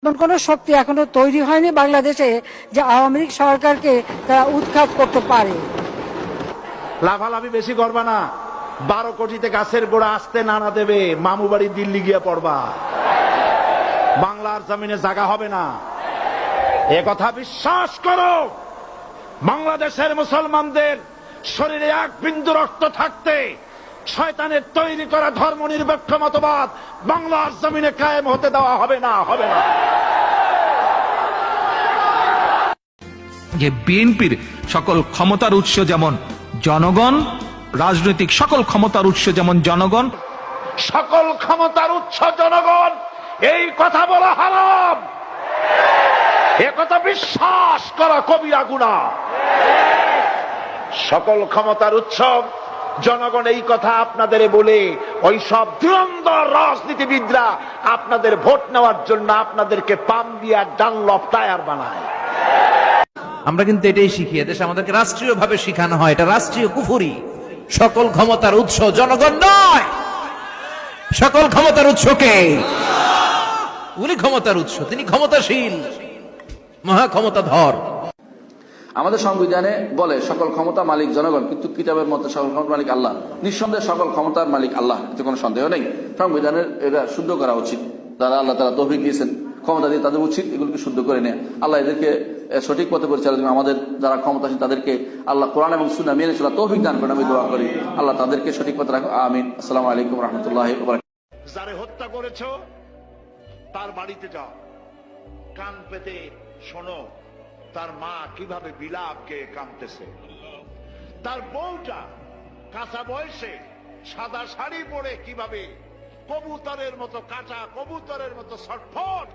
এমন কোন শক্তি এখনো তৈরি হয়নি বাংলাদেশে যে আওয়ামী লীগ সরকারকে তারা উৎখাত করতে পারে। লাফালাফি বেশি করবা না। 12 কোটিতে গাছের গোড়া আসতে নানা দেবে, মামু বাড়ি দিল্লি গিয়ে পড়বা। বাংলার জমিনে জায়গা হবে না, এ কথা বিশ্বাস করো। বাংলাদেশের মুসলমানদের শরীরে এক বিন্দু রক্ত থাকতে শয়তানের তৈরি করা ধর্মনিরপেক্ষ মতবাদ বাংলার জমিনে কায়েম হতে দেওয়া হবে না, হবে না। যে বিএনপির সকল ক্ষমতার উৎস যেমন জনগণ, রাজনৈতিক সকল ক্ষমতার উৎস যেমন জনগণ, সকল ক্ষমতার উৎস জনগণ, এই কথা বলা হারাম। এ কথা বিশ্বাস করা কবিরা গুনাহ। সকল ক্ষমতার উৎস জনগণ, এই কথা আপনাদের বলে ওই সব ধুরন্ধর রাজনীতিবিদরা আপনাদের ভোট নেওয়ার জন্য আপনাদেরকে পাম দিয়া ডানলপ টায়ার বানায়। আমরা কিন্তু এটাই শিখি, এদেশে আমাদেরকে রাষ্ট্রীয়ভাবে শিখানো হয় এটা রাষ্ট্রীয় কুফরি। সকল ক্ষমতার উৎস জনগণ নয়, সকল ক্ষমতার উৎস কে? উনি ক্ষমতার উৎস, তিনি ক্ষমতাশীল, মহা ক্ষমতাধর। আমাদের সংবিধানে বলে সকল ক্ষমতা মালিক জনগণ, কিন্তু কিতাবের মধ্যে সকল ক্ষমতার মালিক আল্লাহ। নিঃসন্দেহে সকল ক্ষমতার মালিক আল্লাহ, এতে কোনো সন্দেহ নেই। সংবিধানের এটা শুদ্ধ করা উচিত। যারা আল্লাহ তাআলা তৌফিক দিয়েছেন ক্ষমতা দিয়ে, তাদের উচিত এগুলোকে শুদ্ধ করে নেয়। আল্লাহ এদেরকে সঠিক পথে পরিচালনা, আমাদের যারা ক্ষমতাসীন তাদেরকে আল্লাহ কোরআন এবং সুন্নাহ মেনে চলা তৌফিক দান করেন। আমি দোয়া করি আল্লাহ তাদেরকে সঠিক পথে রাখো, আমিন। আসসালামু আলাইকুম ওয়া রাহমাতুল্লাহি ওয়া বারাকাতুহু। যারে হত্যা করেছো তার বাড়িতে যাও, কান পেতে শোনো তার মা কিভাবে বিলাপকে কাঁদতেছে। তার বউটা কাঁচা বয়সে সাদা শাড়ি পরে কিভাবে কবুতরের মতো, কাঁচা কবুতরের মতো ছটফট